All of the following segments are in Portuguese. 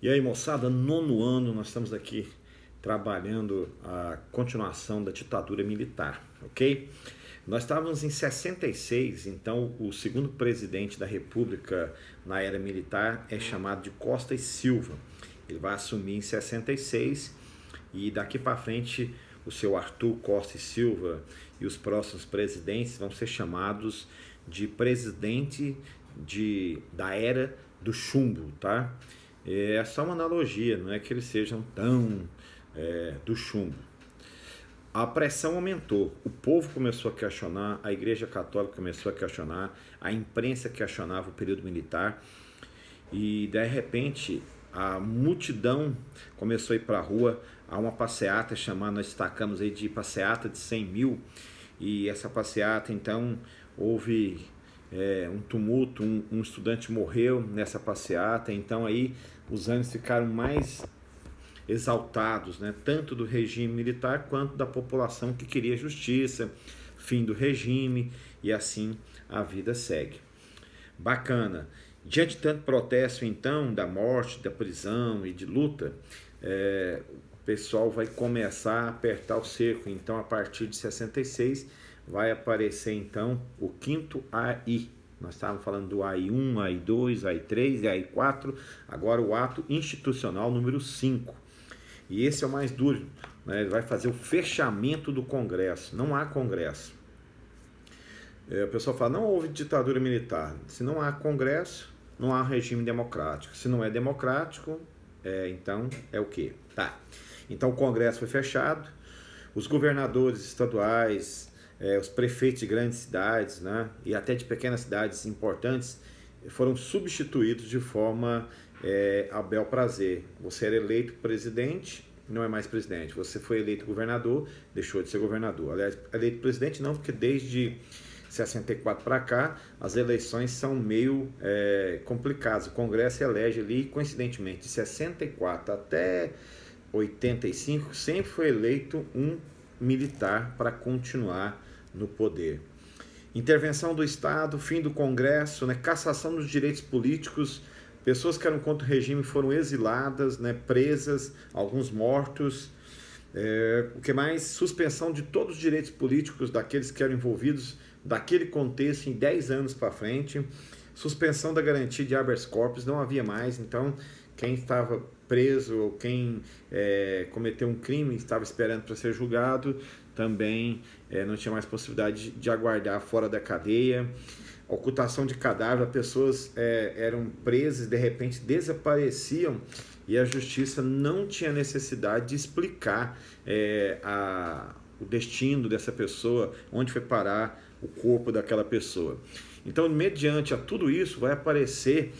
E aí, moçada, nono ano, nós estamos aqui trabalhando a continuação da ditadura militar, ok? Nós estávamos em 66, então o segundo presidente da República na era militar é chamado de Costa e Silva. Ele vai assumir em 66 e daqui para frente o seu Arthur Costa e Silva e os próximos presidentes vão ser chamados de presidente da era do chumbo, tá? É só uma analogia, não é que eles sejam tão do chumbo. A pressão aumentou, o povo começou a questionar, a Igreja Católica começou a questionar, a imprensa questionava o período militar e de repente a multidão começou a ir para a rua. Há uma passeata chamada, nós destacamos aí de passeata de 100 mil, e essa passeata então houve um tumulto, um estudante morreu nessa passeata, então aí os ânimos ficaram mais exaltados, né? Tanto do regime militar quanto da população que queria justiça, fim do regime, e assim a vida segue. Bacana. Diante de tanto protesto então, da morte, da prisão e de luta, o pessoal vai começar a apertar o cerco. Então a partir de 66 vai aparecer então o quinto AI. Nós estávamos falando do AI1, AI2, AI3 e AI4, agora o ato institucional número 5. E esse é o mais duro, né? Ele vai fazer o fechamento do Congresso. Não há Congresso. O pessoal fala, não houve ditadura militar. Se não há Congresso, não há regime democrático. Se não é democrático, então é o quê? Tá. Então o Congresso foi fechado, os governadores estaduais, os prefeitos de grandes cidades, né, e até de pequenas cidades importantes foram substituídos de forma a bel prazer. Você era eleito presidente, não é mais presidente. Você foi eleito governador, deixou de ser governador. Aliás, eleito presidente não, porque desde 64 para cá as eleições são meio complicadas. O Congresso elege ali, coincidentemente, de 64 até 85, sempre foi eleito um militar para continuar no poder. Intervenção do Estado, fim do Congresso, né, cassação dos direitos políticos, pessoas que eram contra o regime foram exiladas, né, presas, alguns mortos. O que mais? Suspensão de todos os direitos políticos daqueles que eram envolvidos daquele contexto em 10 anos para frente. Suspensão da garantia de habeas corpus, não havia mais, então quem estava preso ou quem cometeu um crime estava esperando para ser julgado, também não tinha mais possibilidade de aguardar fora da cadeia. Ocultação de cadáver, pessoas eram presas, de repente desapareciam e a justiça não tinha necessidade de explicar o destino dessa pessoa, onde foi parar o corpo daquela pessoa. Então, mediante a tudo isso, vai aparecer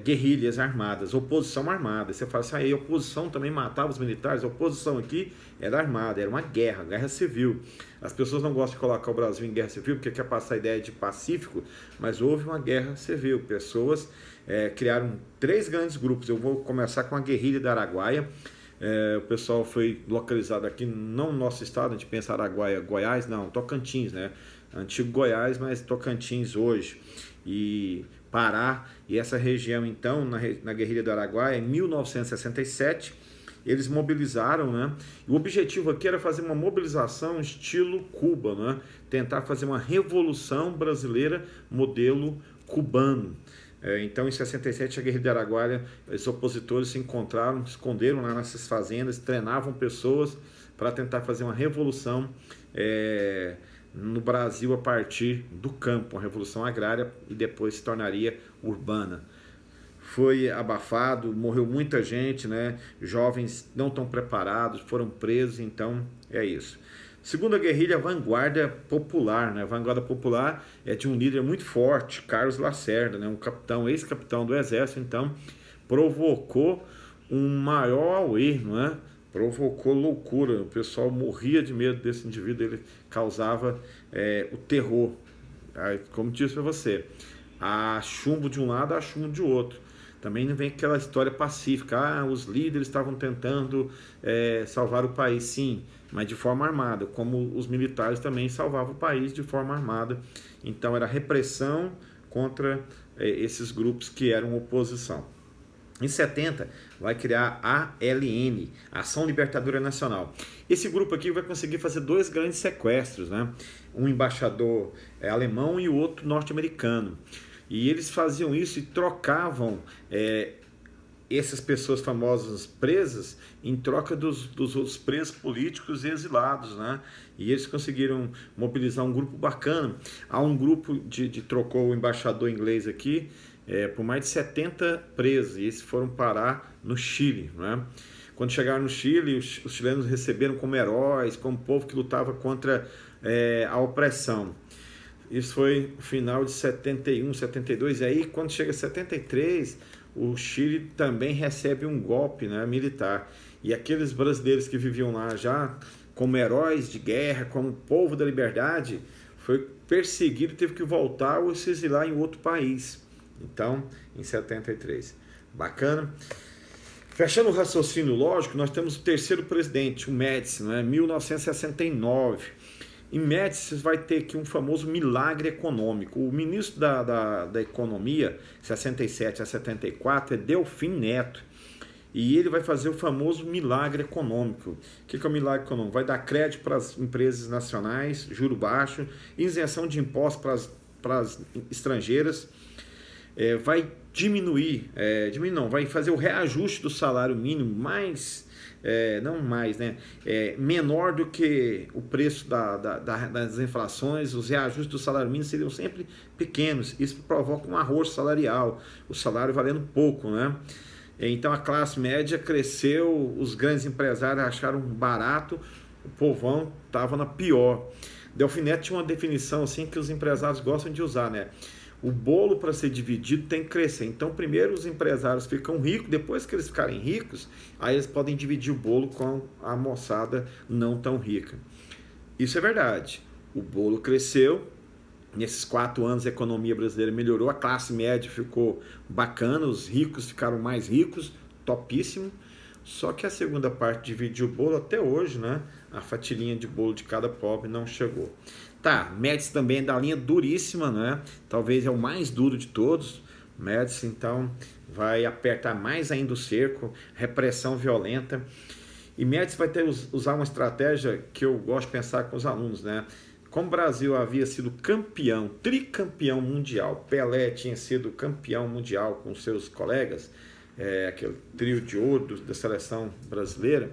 guerrilhas armadas, oposição armada. Você fala assim, a oposição também matava os militares, a oposição aqui era armada, era uma guerra civil. As pessoas não gostam de colocar o Brasil em guerra civil, porque quer passar a ideia de pacífico, mas houve uma guerra civil. Pessoas criaram 3 grandes grupos. Eu vou começar com a guerrilha da Araguaia. O pessoal foi localizado aqui, não no nosso estado, a gente pensa Araguaia, Goiás, não, Tocantins, né? Antigo Goiás, mas Tocantins hoje, e Pará, e essa região então, na guerrilha do Araguaia, em 1967, eles mobilizaram, né? E o objetivo aqui era fazer uma mobilização estilo Cuba, né? Tentar fazer uma revolução brasileira modelo cubano. Então, em 67, a guerrilha do Araguaia, os opositores se encontraram, esconderam lá nessas fazendas, treinavam pessoas para tentar fazer uma revolução no Brasil a partir do campo, uma revolução agrária, e depois se tornaria urbana. Foi abafado, morreu muita gente, né? Jovens não tão preparados, foram presos, então é isso. Segunda guerrilha, Vanguarda Popular, né? A Vanguarda Popular é de um líder muito forte, Carlos Lacerda, né? Um capitão, ex-capitão do exército, então provocou um maior auê, não é? Provocou loucura, o pessoal morria de medo desse indivíduo, ele causava o terror. Como disse para você, há chumbo de um lado, há chumbo de outro. Também não vem aquela história pacífica, os líderes estavam tentando salvar o país, sim, mas de forma armada, como os militares também salvavam o país de forma armada. Então era repressão contra esses grupos que eram oposição. Em 70, vai criar a ALN, Ação Libertadora Nacional. Esse grupo aqui vai conseguir fazer dois grandes sequestros, né? Um embaixador alemão e o outro norte-americano. E eles faziam isso e trocavam essas pessoas famosas presas em troca dos outros presos políticos e exilados, né? E eles conseguiram mobilizar um grupo bacana. Há um grupo trocou o embaixador inglês aqui por mais de 70 presos, e eles foram parar no Chile, né? Quando chegaram no Chile, os chilenos receberam como heróis, como povo que lutava contra a opressão. Isso foi no final de 71, 72, e aí quando chega 73, o Chile também recebe um golpe, né, militar. E aqueles brasileiros que viviam lá já como heróis de guerra, como povo da liberdade, foi perseguido e teve que voltar ou se exilar em outro país. Então, em 73. Bacana. Fechando o raciocínio lógico, nós temos o terceiro presidente, o Médici, né, 1969. Em Médici vai ter aqui um famoso milagre econômico. O ministro da Economia, 67 a 74, é Delfim Neto. E ele vai fazer o famoso milagre econômico. O que é o milagre econômico? Vai dar crédito para as empresas nacionais, juro baixo, isenção de impostos para as estrangeiras, vai diminuir, vai fazer o reajuste do salário mínimo menor do que o preço das inflações. Os reajustes do salário mínimo seriam sempre pequenos. Isso provoca um arroxo salarial, o salário valendo pouco, né? Então a classe média cresceu, os grandes empresários acharam barato, o povão estava na pior. Delfim Neto tinha uma definição assim que os empresários gostam de usar, né? O bolo, para ser dividido, tem que crescer. Então, primeiro os empresários ficam ricos, depois que eles ficarem ricos, aí eles podem dividir o bolo com a moçada não tão rica. Isso é verdade. O bolo cresceu, nesses 4 anos a economia brasileira melhorou, a classe média ficou bacana, os ricos ficaram mais ricos, topíssimo. Só que a segunda parte, dividir o bolo, até hoje, né? A fatilinha de bolo de cada pobre não chegou. Tá, Médici também é da linha duríssima, né? Talvez é o mais duro de todos. Médici, então, vai apertar mais ainda o cerco, repressão violenta. E Médici vai usar uma estratégia que eu gosto de pensar com os alunos, né? Como o Brasil havia sido campeão, tricampeão mundial, Pelé tinha sido campeão mundial com seus colegas, aquele trio de ouro da seleção brasileira,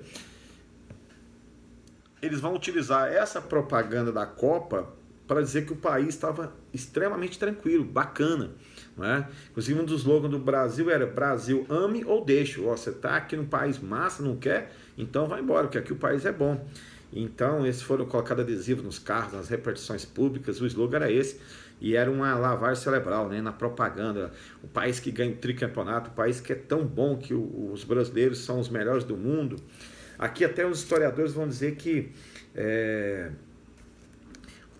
eles vão utilizar essa propaganda da Copa para dizer que o país estava extremamente tranquilo, bacana, não é? Inclusive um dos slogans do Brasil era: Brasil, ame ou deixe. Você está aqui no país massa, não quer? Então vai embora, porque aqui o país é bom. Então eles foram colocados adesivos nos carros, nas repartições públicas, o slogan era esse, e era uma lavagem cerebral, né, na propaganda. O país que ganha o tricampeonato, o país que é tão bom que os brasileiros são os melhores do mundo. Aqui até os historiadores vão dizer que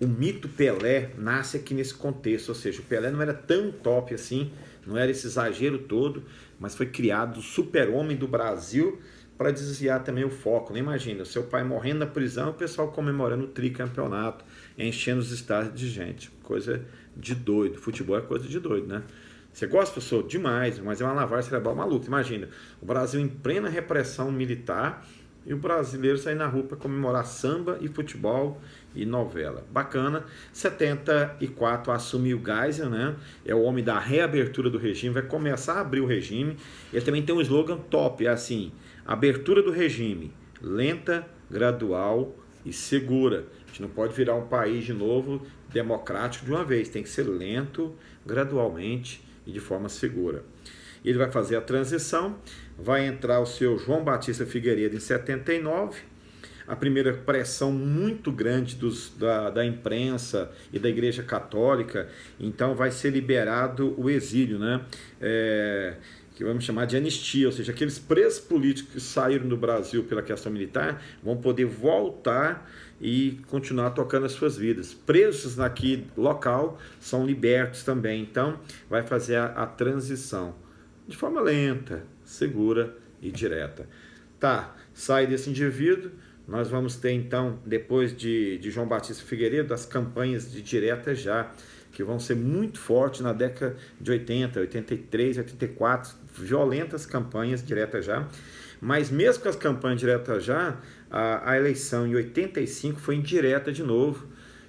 o mito Pelé nasce aqui nesse contexto, ou seja, o Pelé não era tão top assim, não era esse exagero todo, mas foi criado o super-homem do Brasil para desviar também o foco. Não imagina, seu pai morrendo na prisão, o pessoal comemorando o tricampeonato, enchendo os estádios de gente, coisa de doido. Futebol é coisa de doido, né? Você gosta, professor? Demais, mas é uma lavagem cerebral maluca. Imagina, o Brasil em plena repressão militar e o brasileiro sair na rua para comemorar samba e futebol e novela. Bacana. 74 assume o Geisel, né? É o homem da reabertura do regime, vai começar a abrir o regime. Ele também tem um slogan top, é assim: abertura do regime, lenta, gradual e segura. A gente não pode virar um país de novo democrático de uma vez, tem que ser lento, gradualmente e de forma segura. Ele vai fazer a transição, vai entrar o seu João Batista Figueiredo em 79, a primeira pressão muito grande da imprensa e da Igreja Católica, então vai ser liberado o exílio, né? Que vamos chamar de anistia, ou seja, aqueles presos políticos que saíram do Brasil pela questão militar vão poder voltar e continuar tocando as suas vidas. Presos aqui local são libertos também, então vai fazer a transição de forma lenta, segura e direta. Tá, sai desse indivíduo, nós vamos ter então, depois de João Batista Figueiredo, as campanhas de direta já, que vão ser muito fortes na década de 80, 83, 84, violentas campanhas diretas já, mas mesmo com as campanhas diretas já, a eleição em 85 foi indireta de novo,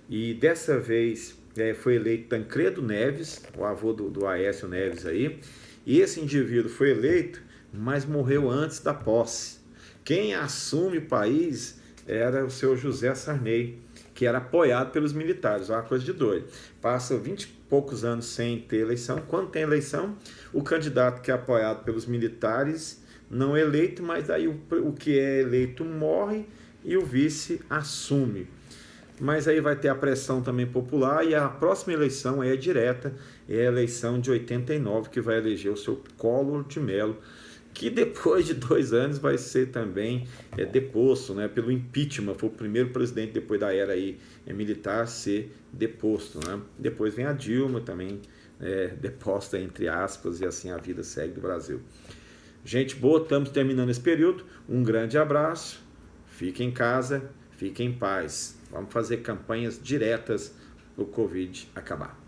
e dessa vez foi eleito Tancredo Neves, o avô do Aécio Neves aí, e esse indivíduo foi eleito, mas morreu antes da posse. Quem assume o país era o seu José Sarney, que era apoiado pelos militares, uma coisa de doido. Passa 20 e poucos anos sem ter eleição. Quando tem eleição, o candidato que é apoiado pelos militares não é eleito, mas aí o que é eleito morre e o vice assume. Mas aí vai ter a pressão também popular, e a próxima eleição é direta, é a eleição de 89, que vai eleger o seu Collor de Mello, que depois de 2 anos vai ser também deposto, né, pelo impeachment. Foi o primeiro presidente depois da era aí, militar a ser deposto, né? Depois vem a Dilma também, deposta entre aspas, e assim a vida segue do Brasil. Gente boa, estamos terminando esse período. Um grande abraço, fique em casa, fique em paz. Vamos fazer campanhas diretas para o Covid acabar.